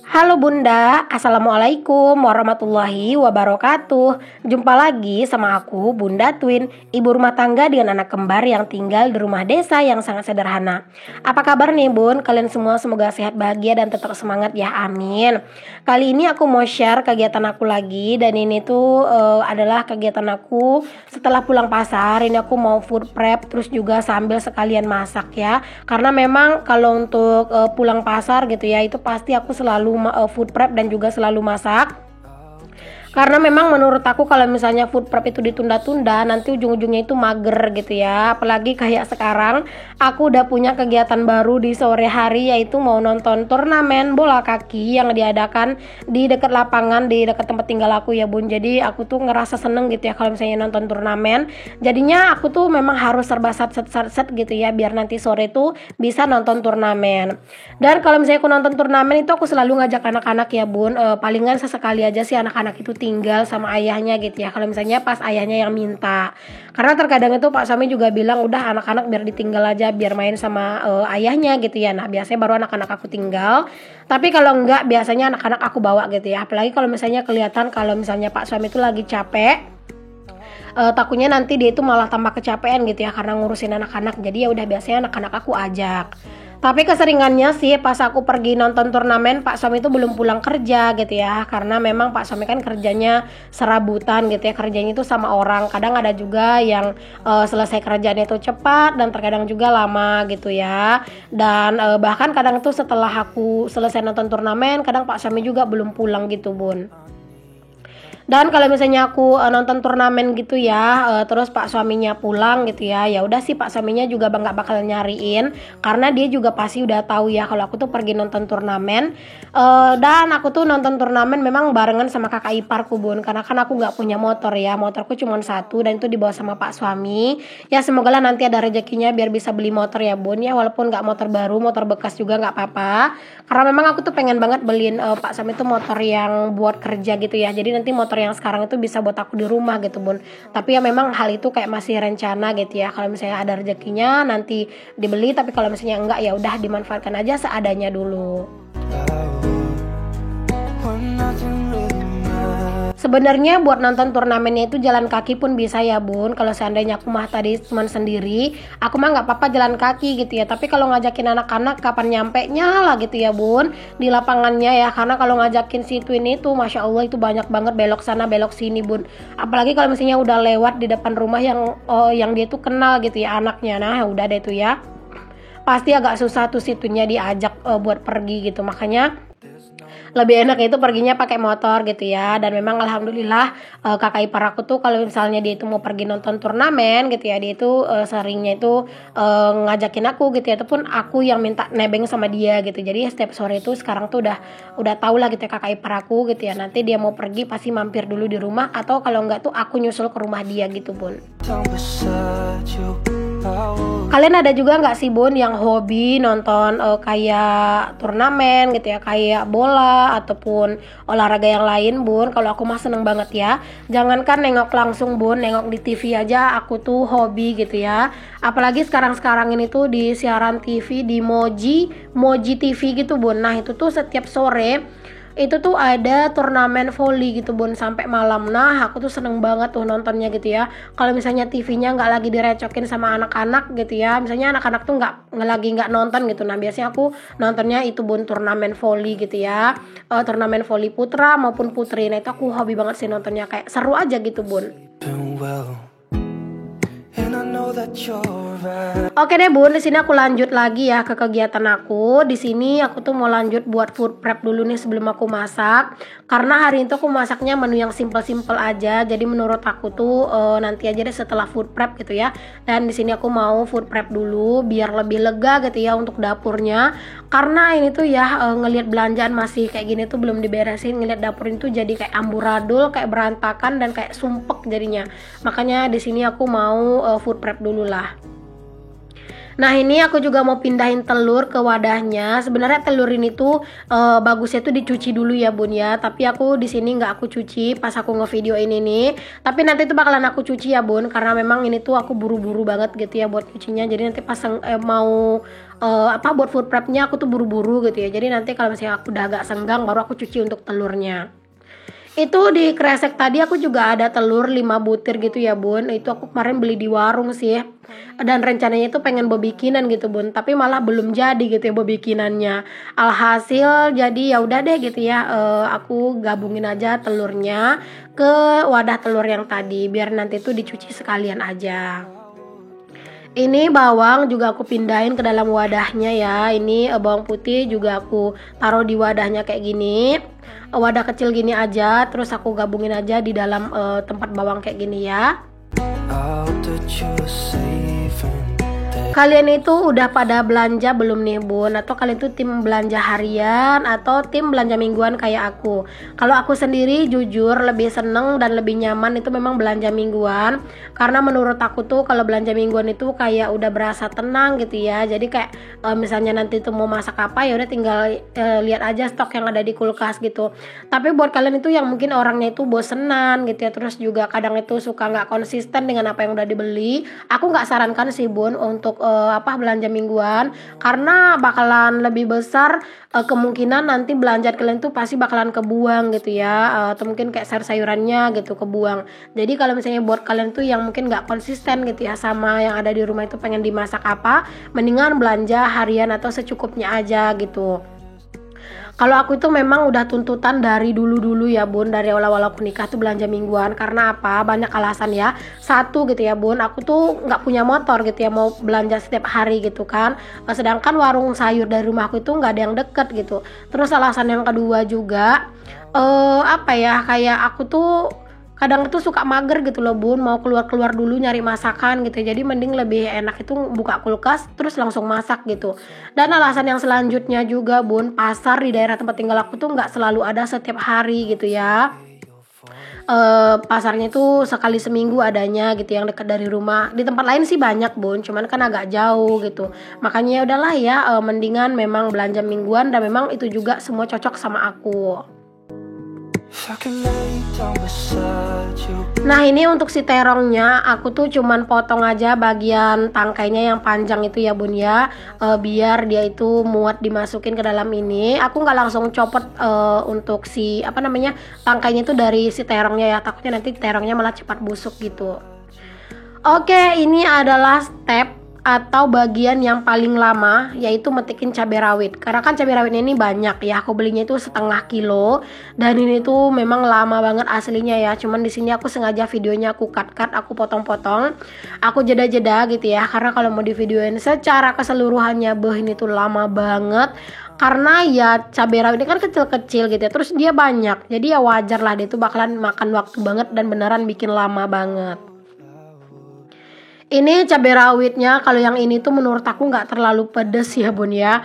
Halo Bunda, Assalamualaikum warahmatullahi wabarakatuh. Jumpa lagi sama aku, Bunda Twin, ibu rumah tangga dengan anak kembar yang tinggal di rumah desa yang sangat sederhana. Apa kabar nih Bun? Kalian semua semoga sehat, bahagia, dan tetap semangat ya, amin. Kali ini aku mau share kegiatan aku lagi. Dan ini tuh adalah kegiatan aku setelah pulang pasar. Ini aku mau food prep, terus juga sambil sekalian masak ya. Karena memang kalau untuk pulang pasar gitu ya, itu pasti aku selalu food prep dan juga selalu masak. Karena memang menurut aku kalau misalnya food prep itu ditunda-tunda, nanti ujung-ujungnya itu mager gitu ya. Apalagi kayak sekarang aku udah punya kegiatan baru di sore hari, yaitu mau nonton turnamen bola kaki yang diadakan di dekat lapangan, di dekat tempat tinggal aku ya Bun. Jadi aku tuh ngerasa seneng gitu ya kalau misalnya nonton turnamen. Jadinya aku tuh memang harus serba set gitu ya, biar nanti sore tuh bisa nonton turnamen. Dan kalau misalnya aku nonton turnamen itu aku selalu ngajak anak-anak ya Bun. Palingan sesekali aja sih anak-anak itu tinggal sama ayahnya gitu ya, kalau misalnya pas ayahnya yang minta. Karena terkadang itu Pak Suami juga bilang udah anak-anak biar ditinggal aja, biar main sama ayahnya gitu ya. Nah biasanya baru anak-anak aku tinggal. Tapi kalau enggak, biasanya anak-anak aku bawa gitu ya. Apalagi kalau misalnya kelihatan kalau misalnya Pak Suami itu lagi capek, takutnya nanti dia itu malah tambah kecapean gitu ya karena ngurusin anak-anak. Jadi ya udah, biasanya anak-anak aku ajak. Tapi keseringannya sih pas aku pergi nonton turnamen, Pak Suami itu belum pulang kerja gitu ya. Karena memang Pak Suami kan kerjanya serabutan gitu ya, kerjanya itu sama orang. Kadang ada juga yang selesai kerjanya itu cepat dan terkadang juga lama gitu ya. Dan bahkan kadang itu setelah aku selesai nonton turnamen, kadang Pak Suami juga belum pulang gitu Bun. Dan kalau misalnya aku nonton turnamen gitu ya, terus Pak Suaminya pulang gitu ya, ya udah sih Pak Suaminya juga nggak bakal nyariin, karena dia juga pasti udah tahu ya kalau aku tuh pergi nonton turnamen. Dan aku tuh nonton turnamen memang barengan sama kakak iparku Bun, karena kan aku nggak punya motor ya, motorku cuma satu dan itu dibawa sama Pak Suami. Ya semoga lah nanti ada rezekinya biar bisa beli motor ya Bun ya, walaupun nggak motor baru, motor bekas juga nggak apa-apa. Karena memang aku tuh pengen banget beliin Pak Suami tuh motor yang buat kerja gitu ya, jadi nanti motor yang sekarang itu bisa buat aku di rumah gitu Bun. Tapi ya memang hal itu kayak masih rencana gitu ya. Kalau misalnya ada rezekinya nanti dibeli, tapi kalau misalnya enggak ya udah dimanfaatkan aja seadanya dulu. Sebenarnya buat nonton turnamennya itu jalan kaki pun bisa ya Bun. Kalau seandainya aku mah tadi cuman sendiri, aku mah nggak apa-apa jalan kaki gitu ya. Tapi kalau ngajakin anak-anak, kapan nyampe lah gitu ya Bun di lapangannya ya. Karena kalau ngajakin si Twin itu, masya Allah itu banyak banget belok sana belok sini Bun. Apalagi kalau misalnya udah lewat di depan rumah yang dia tuh kenal gitu ya anaknya. Nah udah deh tuh ya, pasti agak susah tuh si Twinnya diajak buat pergi gitu. Makanya lebih enak itu perginya pakai motor gitu ya. Dan memang alhamdulillah kakak ipar aku tuh kalau misalnya dia itu mau pergi nonton turnamen gitu ya, dia itu seringnya itu ngajakin aku gitu ya, ataupun aku yang minta nebeng sama dia gitu. Jadi setiap sore itu sekarang tuh udah tau lah gitu ya kakak ipar aku gitu ya, nanti dia mau pergi pasti mampir dulu di rumah, atau kalau enggak tuh aku nyusul ke rumah dia gitu Bun. Kalian ada juga nggak sih Bun yang hobi nonton kayak turnamen gitu ya, kayak bola ataupun olahraga yang lain Bun? Kalau aku mah seneng banget ya. Jangankan nengok langsung Bun, nengok di TV aja aku tuh hobi gitu ya. Apalagi sekarang ini tuh di siaran TV di Moji TV gitu Bun. Nah itu tuh setiap sore itu tuh ada turnamen volley gitu Bun sampai malam. Nah aku tuh seneng banget tuh nontonnya gitu ya. Kalau misalnya TV-nya nggak lagi direcokin sama anak-anak gitu ya, misalnya anak-anak tuh nggak nonton gitu, nah biasanya aku nontonnya itu Bun turnamen volley gitu ya, turnamen volley putra maupun putri. Nah itu aku hobi banget sih nontonnya, kayak seru aja gitu Bun. Oke deh Bun, di sini aku lanjut lagi ya ke kegiatan aku. Di sini aku tuh mau lanjut buat food prep dulu nih sebelum aku masak. Karena hari itu aku masaknya menu yang simple-simple aja. Jadi menurut aku tuh nanti aja deh setelah food prep gitu ya. Dan di sini aku mau food prep dulu biar lebih lega gitu ya untuk dapurnya. Karena ini tuh ya ngelihat belanjaan masih kayak gini tuh belum diberesin, ngelihat dapur itu jadi kayak amburadul, kayak berantakan dan kayak sumpek jadinya. Makanya di sini aku mau food prep dulu lah. Nah ini aku juga mau pindahin telur ke wadahnya. Sebenarnya telur ini tuh bagusnya tuh dicuci dulu ya bun ya. Tapi aku di sini nggak aku cuci pas aku ngevideo ini nih. Tapi nanti tuh bakalan aku cuci ya bun. Karena memang ini tuh aku buru-buru banget gitu ya buat cucinya. Jadi nanti pas mau buat food prepnya aku tuh buru-buru gitu ya. Jadi nanti kalau misalnya aku udah agak senggang baru aku cuci untuk telurnya. Itu di kresek tadi aku juga ada telur 5 butir gitu ya bun. Itu aku kemarin beli di warung sih. Dan rencananya itu pengen bebikinan gitu bun. Tapi malah belum jadi gitu ya bebikinannya. Alhasil jadi ya udah deh gitu ya. Aku gabungin aja telurnya ke wadah telur yang tadi. Biar nanti tuh dicuci sekalian aja. Ini bawang juga aku pindahin ke dalam wadahnya ya. Ini bawang putih juga aku taruh di wadahnya kayak gini. Wadah kecil gini aja, terus aku gabungin aja di dalam tempat bawang kayak gini ya. Kalian itu udah pada belanja belum nih bun? Atau kalian itu tim belanja harian atau tim belanja mingguan kayak aku? Kalau aku sendiri jujur lebih seneng dan lebih nyaman itu memang belanja mingguan. Karena menurut aku tuh kalau belanja mingguan itu kayak udah berasa tenang gitu ya. Jadi kayak misalnya nanti tuh mau masak apa ya udah tinggal lihat aja stok yang ada di kulkas gitu. Tapi buat kalian itu yang mungkin orangnya itu bosenan gitu ya, terus juga kadang itu suka nggak konsisten dengan apa yang udah dibeli, aku nggak sarankan sih bun untuk belanja mingguan, karena bakalan lebih besar kemungkinan nanti belanja kalian tuh pasti bakalan kebuang gitu ya, atau mungkin kayak sayur-sayurannya gitu kebuang. Jadi kalau misalnya buat kalian tuh yang mungkin nggak konsisten gitu ya sama yang ada di rumah itu pengen dimasak apa, mendingan belanja harian atau secukupnya aja gitu. Kalau aku itu memang udah tuntutan dari dulu ya bun, dari awal-awal aku nikah tuh belanja mingguan. Karena apa? Banyak alasan ya. Satu gitu ya bun, aku tuh nggak punya motor gitu ya, mau belanja setiap hari gitu kan. Sedangkan warung sayur dari rumahku itu nggak ada yang deket gitu. Terus alasan yang kedua juga kayak aku tuh kadang itu suka mager gitu loh bun, mau keluar dulu nyari masakan gitu. Jadi mending lebih enak itu buka kulkas terus langsung masak gitu. Dan alasan yang selanjutnya juga bun, pasar di daerah tempat tinggal aku tuh nggak selalu ada setiap hari gitu ya. Pasarnya itu sekali seminggu adanya gitu yang dekat dari rumah. Di tempat lain sih banyak bun, cuman kan agak jauh gitu. Makanya ya udahlah ya, mendingan memang belanja mingguan dan memang itu juga semua cocok sama aku. Nah ini untuk si terongnya aku tuh cuman potong aja bagian tangkainya yang panjang itu ya bun ya, biar dia itu muat dimasukin ke dalam ini. Aku nggak langsung copot untuk si tangkainya itu dari si terongnya ya, takutnya nanti terongnya malah cepat busuk gitu. Oke, ini adalah step atau bagian yang paling lama, yaitu metikin cabai rawit. Karena kan cabai rawitnya ini banyak ya, aku belinya itu 1/2 kilo dan ini tuh memang lama banget aslinya ya. Cuman di sini aku sengaja videonya aku cut, aku potong-potong, aku jeda-jeda gitu ya. Karena kalau mau di videoin secara keseluruhannya, ini tuh lama banget. Karena ya cabai rawit ini kan kecil-kecil gitu ya, terus dia banyak. Jadi ya wajar lah dia tuh bakalan makan waktu banget dan beneran bikin lama banget. Ini cabai rawitnya, kalau yang ini tuh menurut aku nggak terlalu pedes ya bun ya,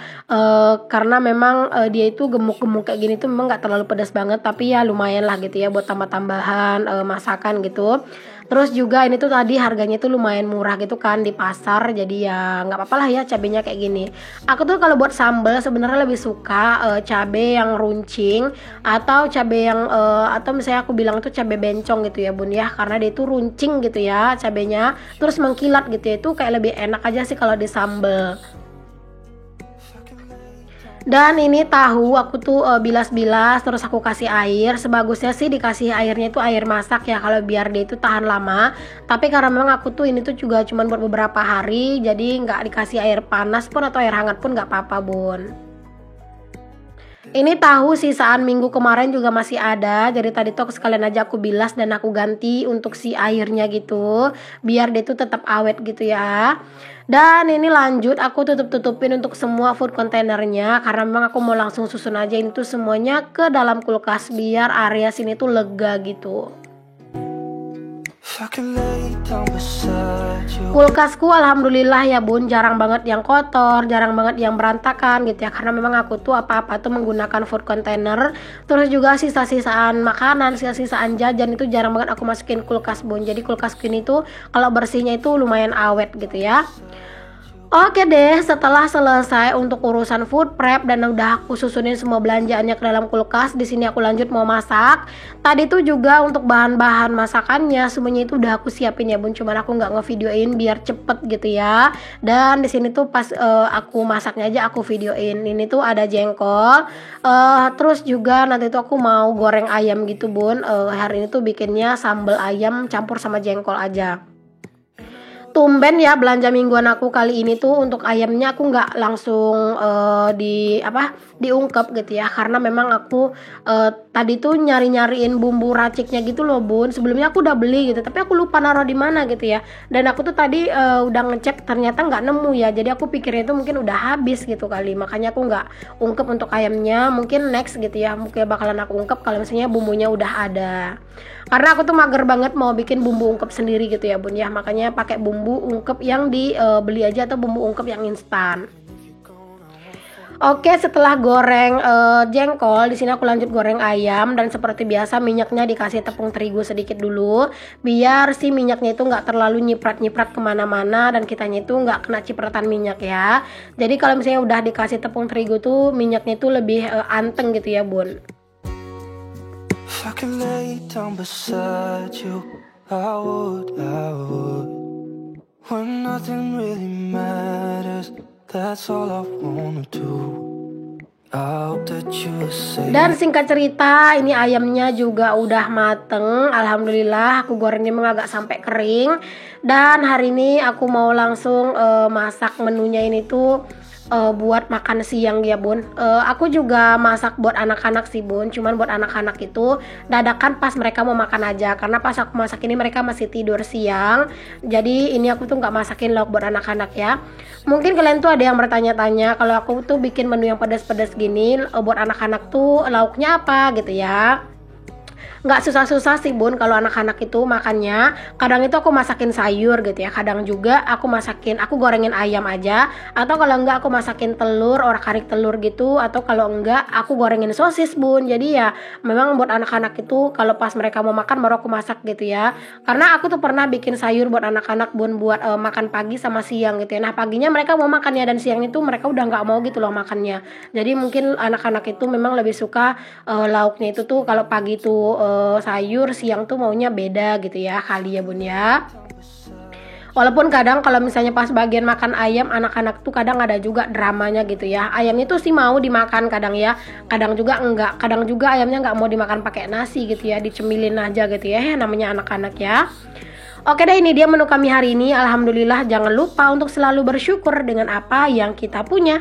karena memang dia itu gemuk-gemuk kayak gini tuh memang nggak terlalu pedas banget, tapi ya lumayan lah gitu ya buat tambah-tambahan masakan gitu. Terus juga ini tuh tadi harganya tuh lumayan murah gitu kan di pasar, jadi ya nggak apa-apa lah ya cabenya kayak gini. Aku tuh kalau buat sambal sebenarnya lebih suka cabai yang runcing atau cabai yang atau misalnya aku bilang tuh cabai bencong gitu ya bun ya, karena dia itu runcing gitu ya cabenya, terus mengkilat gitu ya, itu kayak lebih enak aja sih kalau di sambal. Dan ini tahu aku tuh bilas-bilas terus aku kasih air. Sebagusnya sih dikasih airnya itu air masak ya, kalau biar dia itu tahan lama. Tapi karena memang aku tuh ini tuh juga cuma buat beberapa hari, jadi nggak dikasih air panas pun atau air hangat pun nggak apa-apa bun. Ini tahu sisaan minggu kemarin juga masih ada, jadi tadi tuh sekalian aja aku bilas dan aku ganti untuk si airnya gitu, biar dia tuh tetap awet gitu ya. Dan ini lanjut aku tutupin untuk semua food containernya, karena memang aku mau langsung susun aja ini tuh semuanya ke dalam kulkas biar area sini tuh lega gitu. Kulkasku alhamdulillah ya bun, jarang banget yang kotor, jarang banget yang berantakan gitu ya, karena memang aku tuh apa-apa tuh menggunakan food container. Terus juga sisa-sisaan makanan, sisa-sisaan jajan itu jarang banget aku masukin kulkas bun. Jadi kulkasku ini tuh kalau bersihnya itu lumayan awet gitu ya. Oke deh, setelah selesai untuk urusan food prep dan udah aku susunin semua belanjaannya ke dalam kulkas, di sini aku lanjut mau masak. Tadi tuh juga untuk bahan-bahan masakannya semuanya itu udah aku siapin ya Bun, cuman aku nggak ngevideoin biar cepet gitu ya. Dan di sini tuh pas aku masaknya aja aku videoin. Ini tuh ada jengkol, terus juga nanti tuh aku mau goreng ayam gitu Bun. Hari ini tuh bikinnya sambal ayam campur sama jengkol aja. Tumben ya belanja mingguan aku kali ini tuh untuk ayamnya aku nggak langsung diungkep gitu ya, karena memang aku tadi tuh nyariin bumbu raciknya gitu loh Bun. Sebelumnya aku udah beli gitu tapi aku lupa naruh di mana gitu ya, dan aku tuh tadi udah ngecek ternyata nggak nemu ya, jadi aku pikirnya itu mungkin udah habis gitu kali, makanya aku nggak ungkep untuk ayamnya. Mungkin next gitu ya, mungkin bakalan aku ungkep kalau misalnya bumbunya udah ada, karena aku tuh mager banget mau bikin bumbu ungkep sendiri gitu ya Bun ya, makanya pakai bumbu ungkep yang dibeli aja atau bumbu ungkep yang instan. Oke, setelah goreng jengkol, di sini aku lanjut goreng ayam, dan seperti biasa minyaknya dikasih tepung terigu sedikit dulu biar si minyaknya itu nggak terlalu nyiprat-nyiprat kemana-mana dan kitanya itu nggak kena cipratan minyak ya. Jadi kalau misalnya udah dikasih tepung terigu tuh minyaknya itu lebih anteng gitu ya Bun. If I could lay down beside you, I would. When nothing really matters, that's all I wanna do. I hope that you are safe. Dan singkat cerita, ini ayamnya juga udah mateng. Alhamdulillah, aku gorengnya memang agak sampai kering. Dan hari ini aku mau langsung masak menunya ini tuh buat makan siang ya Bun. Aku juga masak buat anak-anak sih Bun, cuman buat anak-anak itu dadakan pas mereka mau makan aja, karena pas aku masak ini mereka masih tidur siang. Jadi ini aku tuh nggak masakin lauk buat anak-anak ya. Mungkin kalian tuh ada yang bertanya-tanya kalau aku tuh bikin menu yang pedas-pedas gini buat anak-anak tuh lauknya apa gitu ya. Nggak susah-susah sih Bun kalau anak-anak itu makannya. Kadang itu aku masakin sayur gitu ya, kadang juga aku gorengin ayam aja, atau kalau enggak aku masakin telur, orak-arik telur gitu, atau kalau enggak aku gorengin sosis Bun. Jadi ya memang buat anak-anak itu kalau pas mereka mau makan baru aku masak gitu ya. Karena aku tuh pernah bikin sayur buat anak-anak Bun buat makan pagi sama siang gitu ya. Nah paginya mereka mau makannya dan siang itu mereka udah nggak mau gitu loh makannya. Jadi mungkin anak-anak itu memang lebih suka lauknya itu tuh kalau pagi tuh sayur, siang tuh maunya beda gitu ya kali ya Bun ya. Walaupun kadang kalau misalnya pas bagian makan ayam anak-anak tuh kadang ada juga dramanya gitu ya. Ayamnya tuh sih mau dimakan kadang ya, kadang juga enggak. Kadang juga ayamnya enggak mau dimakan pakai nasi gitu ya, dicemilin aja gitu ya, namanya anak-anak ya. Oke deh, ini dia menu kami hari ini. Alhamdulillah, jangan lupa untuk selalu bersyukur dengan apa yang kita punya.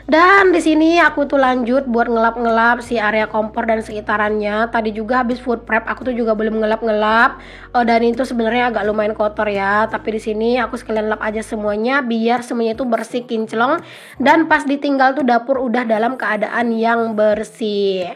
Dan di sini aku tuh lanjut buat ngelap-ngelap si area kompor dan sekitarannya. Tadi juga habis food prep aku tuh juga belum ngelap-ngelap. Dan itu sebenarnya agak lumayan kotor ya. Tapi di sini aku sekalian lap aja semuanya biar semuanya itu bersih kinclong. Dan pas ditinggal tuh dapur udah dalam keadaan yang bersih.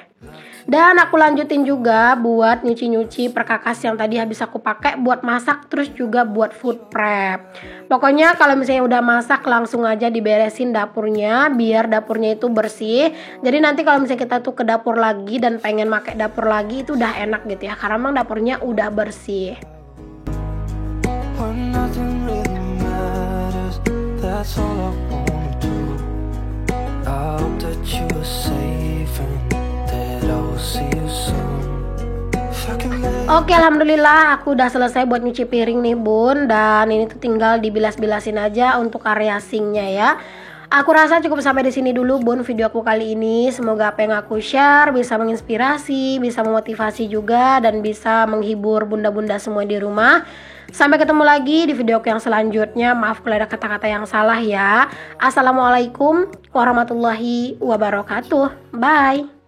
Dan aku lanjutin juga buat nyuci-nyuci perkakas yang tadi habis aku pakai buat masak, terus juga buat food prep. Pokoknya kalau misalnya udah masak langsung aja diberesin dapurnya biar dapurnya itu bersih. Jadi nanti kalau misalnya kita tuh ke dapur lagi dan pengen pakai dapur lagi itu udah enak gitu ya, karena memang dapurnya udah bersih. When nothing really matters, that's all I wanna do. I hope that you are safe and that I will see you soon. Oke, alhamdulillah aku udah selesai buat nyuci piring nih Bun. Dan ini tuh tinggal dibilas-bilasin aja untuk area sinknya ya. Aku rasa cukup sampai di sini dulu Bun video aku kali ini. Semoga apa yang aku share bisa menginspirasi, bisa memotivasi juga, dan bisa menghibur bunda-bunda semua di rumah. Sampai ketemu lagi di video aku yang selanjutnya. Maaf kalau ada kata-kata yang salah ya. Assalamualaikum warahmatullahi wabarakatuh. Bye.